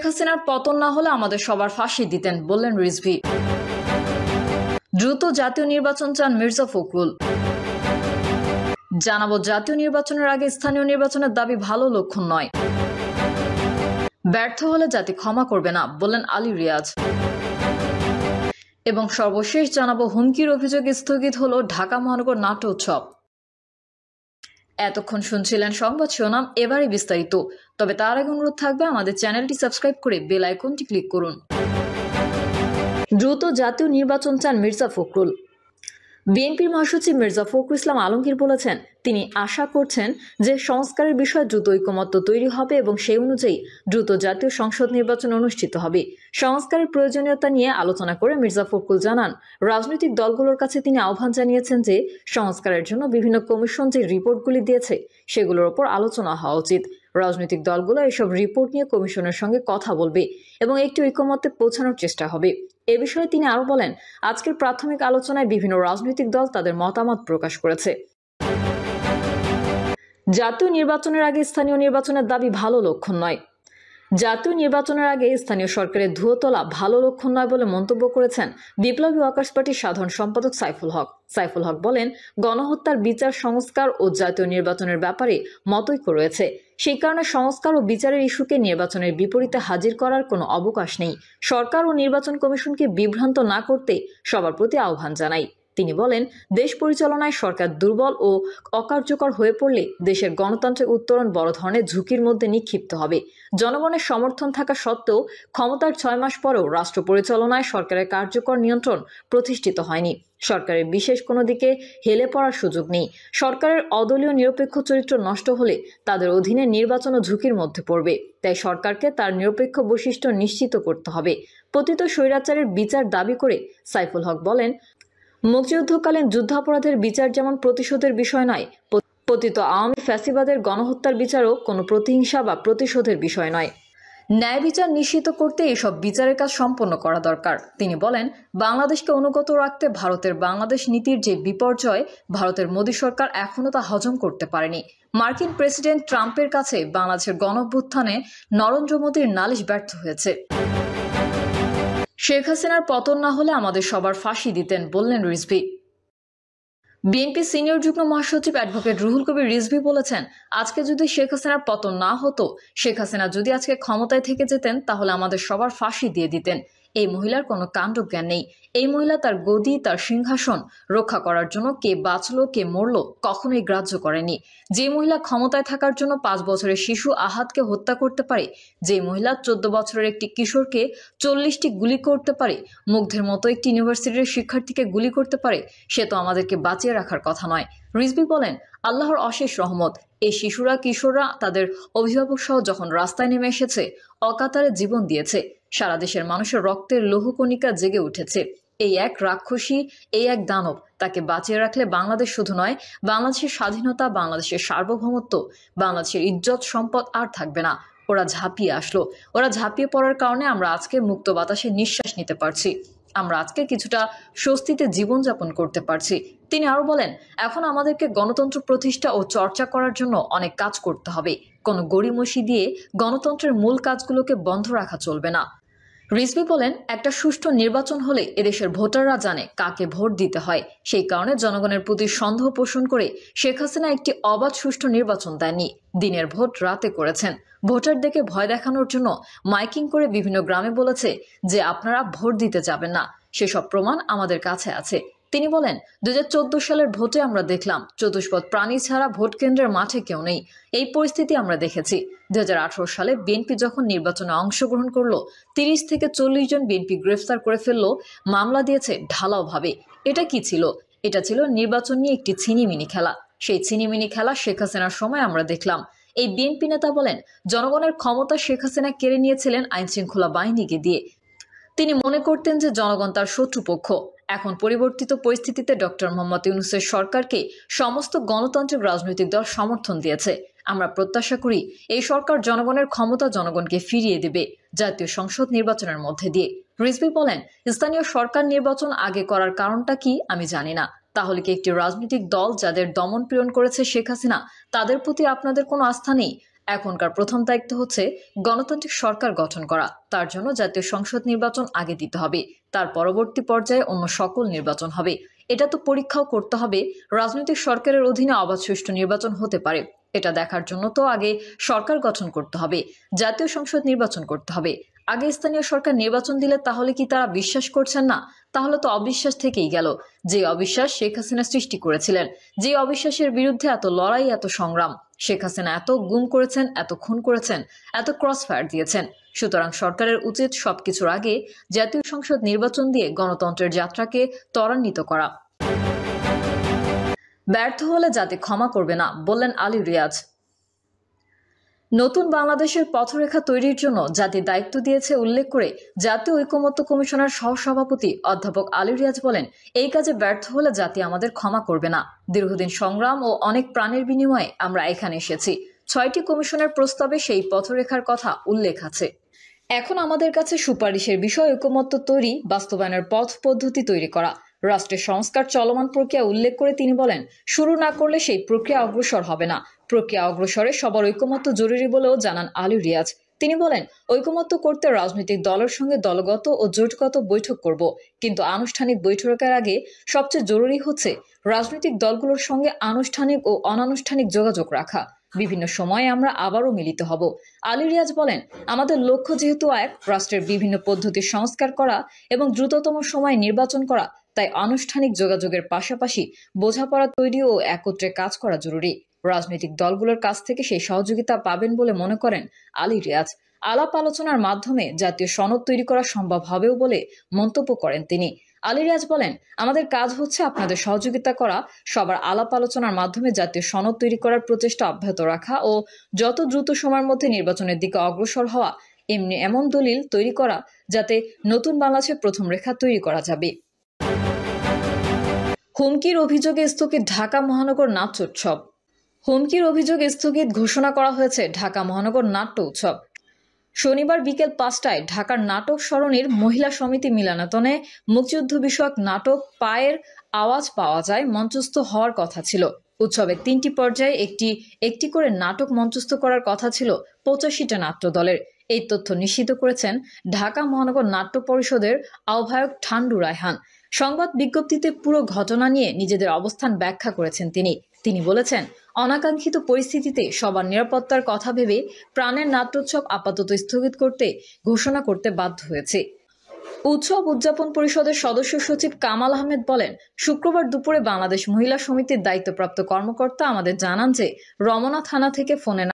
হাসিনার পতন না হলে আমাদের সবার ফাঁসি দিতেন, বললেন রিজভী। দ্রুত জাতীয় নির্বাচন চান মির্জা ফখরুল। জানাবো, জাতীয় নির্বাচনের আগে স্থানীয় নির্বাচনের দাবি ভালো লক্ষণ নয়। ব্যর্থ হলে জাতি ক্ষমা করবে না, বললেন আলী রিয়াজ। এবং সর্বশেষ জানাবো, হুমকির অভিযোগ স্থগিত হলো ঢাকা মহানগর নাট্য উৎসব। এতক্ষণ শুনছিলেন সংবাদ শিরোনাম, এবারে বিস্তারিত। তবে তার আগে অনুরোধ থাকবে আমাদের চ্যানেলটি সাবস্ক্রাইব করে বেল আইকনটি ক্লিক করুন। দ্রুত জাতীয় নির্বাচন চান মির্জা ফখরুল। বিএনপির মহাসচিব মির্জা ফখরুল ইসলাম আলমগীর বলেছেন, তিনি আশা করছেন যে সংস্কারের বিষয়ে দ্রুত ঐকমত্য তৈরি হবে এবং সেই অনুযায়ী দ্রুত জাতীয় সংসদ নির্বাচন অনুষ্ঠিত হবে। সংস্কারের প্রয়োজনীয়তা নিয়ে আলোচনা করে মির্জা ফখরুল জানান, রাজনৈতিক দলগুলোর কাছে তিনি আহ্বান জানিয়েছেন যে সংস্কারের জন্য বিভিন্ন কমিশন যে রিপোর্টগুলি দিয়েছে সেগুলোর ওপর আলোচনা হওয়া উচিত। রাজনৈতিক দলগুলো এসব রিপোর্ট নিয়ে কমিশনের সঙ্গে কথা বলবে এবং একটি ঐকমত্যে পৌঁছানোর চেষ্টা হবে। এ বিষয়ে তিনি আরো বলেন, আজকের প্রাথমিক আলোচনায় বিভিন্ন রাজনৈতিক দল তাদের মতামত প্রকাশ করেছে। জাতীয় নির্বাচনের আগে স্থানীয় নির্বাচনের দাবি ভালো লক্ষণ নয়। জাতীয় নির্বাচনের আগে স্থানীয় সরকারের ধুয়ো তোলা ভালো লক্ষণ নয় বলে মন্তব্য করেছেন বিপ্লবী ওয়ার্কার্স পার্টির সাধারণ সম্পাদক সাইফুল হক। সাইফুল হক বলেন, গণহত্যার বিচার সংস্কার ও জাতীয় নির্বাচনের ব্যাপারে মতৈক্য রয়েছে। সেই কারণে সংস্কার ও বিচারের ইস্যুকে নির্বাচনের বিপরীতে হাজির করার কোনো অবকাশ নেই। সরকার ও নির্বাচন কমিশনকে বিভ্রান্ত না করতে সবার প্রতি আহ্বান জানাই। তিনি বলেন, দেশ পরিচালনায় সরকার দুর্বল ও অকার্যকর হয়ে পড়লে দেশের গণতান্ত্রিক উত্তরণ বড় ধরনের ঝুঁকির মধ্যে নিক্ষিপ্ত হবে। জনগণের সমর্থন থাকা সত্ত্বেও ক্ষমতার 6 মাস পরেও রাষ্ট্র পরিচালনায় সরকারের কার্যকর নিয়ন্ত্রণ প্রতিষ্ঠিত হয়নি। সরকারের বিশেষ কোনো দিকে হেলে পড়ার সুযোগ নেই। সরকারের অদলীয় নিরপেক্ষ চরিত্র নষ্ট হলে তাদের অধীনে নির্বাচনও ঝুঁকির মধ্যে পড়বে। তাই সরকারকে তার নিরপেক্ষ বৈশিষ্ট্য নিশ্চিত করতে হবে। পতিত স্বৈরাচারের বিচার দাবি করে সাইফুল হক বলেন, মুক্তিযুদ্ধকালীন যুদ্ধাপরাধের বিচার যেমন প্রতিশোধের বিষয় নয়, পতিত আওয়ামী ফ্যাসিবাদের গণহত্যার বিচারও কোনো প্রতিহিংসা বা প্রতিশোধের বিষয় নয়। ন্যায় বিচার নিশ্চিত করতে এসব বিচারের কাজ সম্পন্ন করা দরকার। তিনি বলেন, বাংলাদেশকে অনুগত রাখতে ভারতের বাংলাদেশ নীতির যে বিপর্যয়, ভারতের মোদী সরকার এখনো তা হজম করতে পারেনি। মার্কিন প্রেসিডেন্ট ট্রাম্পের কাছে বাংলাদেশের গণঅভ্যুত্থানে নরেন্দ্র মোদীর নালিশ ব্যর্থ হয়েছে। শেখ হাসিনার পতন না হলে আমাদের সবার ফাঁসি দিতেন, বললেন রিজভী। বিএনপি সিনিয়র যুগ্ম মহাসচিব অ্যাডভোকেট রুহুল কবির রিজভী বলেছেন, আজকে যদি শেখ হাসিনার পতন না হতো, শেখ হাসিনা যদি আজকে ক্ষমতায় থেকে যেতেন তাহলে আমাদের সবার ফাঁসি দিয়ে দিতেন। এই মহিলার কোনো কাণ্ডজ্ঞান নেই। এই মহিলা তার গদি, তার সিংহাসন রক্ষা করার জন্য কে বাঁচলো কে মরলো কখনোই গ্রাহ্য করেনি। যে মহিলা ক্ষমতায় থাকার জন্য 5 বছরের শিশু আহাদকে হত্যা করতে পারে, যে মহিলা 14 বছরের একটি কিশোরকে 40টি গুলি করতে পারে, মুগ্ধের মতো একটি ইউনিভার্সিটির শিক্ষার্থীকে গুলি করতে পারে, সে তো আমাদেরকে বাঁচিয়ে রাখার কথা নয়। রিজভী বলেন, আল্লাহর অশেষ রহমত, এই শিশুরা কিশোররা তাদের অভিভাবক সহ যখন রাস্তায় নেমে এসেছে, অকাতারে জীবন দিয়েছে। সারা দেশের মানুষের রক্তের লৌহকণিকা জেগে উঠেছে। এই এক রাক্ষসী, এই এক দানব, তাকে বাঁচিয়ে রাখলে বাংলাদেশ শুধু নয়, বাংলাদেশের স্বাধীনতা, বাংলাদেশের সার্বভৌমত্ব, বাংলাদেশের ইজ্জত সম্পদ আর থাকবে না। ওরা ঝাঁপিয়ে আসলো। ওরা ঝাঁপিয়ে পড়ার কারণে আমরা আজকে মুক্ত বাতাসে নিঃশ্বাস নিতে পারছি। আমরা আজকে কিছুটা স্বস্তিতে জীবনযাপন করতে পারছি। তিনি আরো বলেন, এখন আমাদেরকে গণতন্ত্র প্রতিষ্ঠা ও চর্চা করার জন্য অনেক কাজ করতে হবে। কোনো গড়িমসি দিয়ে গণতন্ত্রের মূল কাজগুলোকে বন্ধ রাখা চলবে না। রিজভী বলেন, একটা সুষ্ঠু নির্বাচন হলে এদেশের ভোটাররা জানে কাকে ভোট দিতে হয়। সেই কারণে জনগণের প্রতি সন্দেহ পোষণ করে শেখ হাসিনা একটি অবাধ সুষ্ঠু নির্বাচন দেননি। দিনের ভোট রাতে করেছেন। ভোটারদেরকে ভয় দেখানোর জন্য মাইকিং করে বিভিন্ন গ্রামে বলেছে যে আপনারা ভোট দিতে যাবেন না। সেসব প্রমাণ আমাদের কাছে আছে। তিনি বলেন, 2014 সালের ভোটে আমরা দেখলাম চতুষ্পদ প্রাণী ছাড়া ভোট কেন্দ্রের মাঠে কেউ নেই। এই পরিস্থিতি আমরা দেখেছি। 2018 সালে বিএনপি যখন নির্বাচনে অংশগ্রহণ করলো, 30 থেকে 40 জন বিএনপি গ্রেফতার করে ফেললো, মামলা দিয়েছে ঢালাওভাবে। এটা কি ছিল? এটা ছিল নির্বাচন নিয়ে একটি ছিনিমিনি খেলা। সেই ছিনিমিনি খেলা শেখ হাসিনার সময় আমরা দেখলাম। এই বিএনপি নেতা বলেন, জনগণের ক্ষমতা শেখ হাসিনা কেড়ে নিয়েছিলেন আইনশৃঙ্খলা বাহিনীকে দিয়ে। তিনি মনে করতেন যে জনগণ তার শত্রুপক্ষ। এখন পরিবর্তিত পরিস্থিতিতে ডক্টর মোহাম্মদ ইউনূসের সরকারকে সমস্ত গণতান্ত্রিক রাজনৈতিক দল সমর্থন দিয়েছে। আমরা প্রত্যাশা করি এই সরকার জনগণের ক্ষমতা জনগণকে ফিরিয়ে দেবে জাতীয় সংসদ নির্বাচনের মধ্যে দিয়ে। রিজভী বলেন, স্থানীয় সরকার নির্বাচন আগে করার কারণটা কি আমি জানি না। তাহলে কি একটি রাজনৈতিক দল যাদের দমন পীড়ন করেছে শেখ হাসিনা, তাদের প্রতি আপনাদের কোনো আস্থা নেই? এখনকার প্রথম দায়িত্ব হচ্ছে গণতান্ত্রিক সরকার গঠন করা। তার জন্য জাতীয় সংসদ নির্বাচন আগে দিতে হবে, তার পরবর্তী পর্যায়ে অন্য সকল নির্বাচন হবে। এটা তো পরীক্ষাও করতে হবে রাজনৈতিক সরকারের অধীনে অবাধ সুষ্ঠু নির্বাচন হতে পারে। এটা দেখার জন্য তো আগে সরকার গঠন করতে হবে, জাতীয় সংসদ নির্বাচন করতে হবে। আগে স্থানীয় সরকার নির্বাচন দিলে তাহলে কি তারা বিশ্বাস করছেন না? তাহলে তো অবিশ্বাস থেকেই গেল। যে অবিশ্বাস শেখ হাসিনা সৃষ্টি করেছিলেন, যে অবিশ্বাসের বিরুদ্ধে এত লড়াই, এত সংগ্রাম। শেখ হাসিনা এত গুম করেছেন, এত খুন করেছেন, এত ক্রস ফায়ার দিয়েছেন। সুতরাং সরকারের উচিত সবকিছুর আগে জাতীয় সংসদ নির্বাচন দিয়ে গণতন্ত্রের যাত্রাকে ত্বরান্বিত করা। ব্যর্থ হলে জাতি ক্ষমা করবে না, বললেন আলী রিয়াজ। নতুন বাংলাদেশের পথরেখা তৈরির জন্য জাতি দায়িত্ব দিয়েছে উল্লেখ করে জাতীয় ঐকমত্য কমিশনের সহসভাপতি অধ্যাপক আলী রিয়াজ বলেন, এই কাজে ব্যর্থ হলে জাতি আমাদের ক্ষমা করবে না। দীর্ঘদিন সংগ্রাম ও অনেক প্রাণের বিনিময়ে আমরা এখানে এসেছি। 6টি কমিশনের প্রস্তাবে সেই পথরেখার কথা উল্লেখ আছে। এখন আমাদের কাছে সুপারিশের বিষয় ঐকমত্য তৈরি, বাস্তবায়নের পথ পদ্ধতি তৈরি করা, রাষ্ট্রের সংস্কার চলমান প্রক্রিয়া উল্লেখ করে তিনি বলেন, শুরু না করলে সেই প্রক্রিয়া অগ্রসর হবে না। প্রক্রিয়া অগ্রসরে সবার ঐকমত্য জরুরি বলেও জানান আলী রিয়াজ। তিনি বলেন, ঐকমত্য করতে রাজনৈতিক দলের সঙ্গে দলগত ও জোটগত বৈঠক করব, কিন্তু আনুষ্ঠানিক বৈঠকের আগে সবচেয়ে জরুরি হচ্ছে রাজনৈতিক দলগুলোর সঙ্গে আনুষ্ঠানিক ও অনানুষ্ঠানিক যোগাযোগ রাখা। বিভিন্ন সময়ে আমরা আবারও মিলিত হব। আলী রিয়াজ বলেন, আমাদের লক্ষ্য যেহেতু এক, রাষ্ট্রের বিভিন্ন পদ্ধতির সংস্কার করা এবং দ্রুততম সময়ে নির্বাচন করা, তাই আনুষ্ঠানিক যোগাযোগের পাশাপাশি বোঝাপড়া তৈরি ও একত্রে কাজ করা জরুরি। রাজনৈতিক দলগুলোর কাছ থেকে সেই সহযোগিতা পাবেন বলে মনে করেন আলী রিয়াজ। আলাপ আলোচনার মাধ্যমে জাতীয় সনদ তৈরি করা সম্ভব হবেও বলে মন্তব্য করেন তিনি। আলী রিয়াজ বলেন, আমাদের কাজ হচ্ছে আপনাদের সহযোগিতা করা, সবার আলাপ আলোচনার মাধ্যমে জাতীয় সনদ তৈরি করার প্রচেষ্টা অব্যাহত রাখা ও যত দ্রুত সময়ের মধ্যে নির্বাচনের দিকে অগ্রসর হওয়া, এমন দলিল তৈরি করা যাতে নতুন বাংলাদেশের প্রথম রেখা তৈরি করা যাবে। হুমকির অভিযোগে স্থগিত ঢাকা মহানগর নাট্য উৎসব। হুমকির অভিযোগে স্থগিত ঘোষণা করা হয়েছে ঢাকা মহানগর নাট্য উৎসব। শনিবার বিকেল 5টায় ঢাকার নাটক সরণির মহিলা সমিতি মিলনায়তনে মুক্তিযুদ্ধ বিষয়ক নাটক পায়ের আওয়াজ পাওয়া যায় মঞ্চস্থ হওয়ার কথা ছিল। উৎসবের 3টি পর্যায়ে একটি করে নাটক মঞ্চস্থ করার কথা ছিল 85টা নাট্য দলের। এই তথ্য নিশ্চিত করেছেন ঢাকা মহানগর নাট্য পরিষদের আহ্বায়ক ঠান্ডু রায়হান। সংবাদ বিজ্ঞপ্তিতে পুরো ঘটনা নিয়ে নিজেদের অবস্থান ব্যাখ্যা করেছেন তিনি বলেছেন, অনাকাঙ্ক্ষিত পরিস্থিতিতে সবার নিরাপত্তার কথা ভেবে প্রাণের নাট্যোৎসব আপাতত স্থগিত করতে ঘোষণা করতে বাধ্য হয়েছে। উৎসব উদযাপন পরিষদের সদস্য সচিব কামাল আহমেদ বলেন, শুক্রবার দুপুরে বাংলাদেশ মহিলা সমিতির দায়িত্বপ্রাপ্ত কর্মকর্তা আমাদের জানান যে রমনা থানা থেকে ফোনে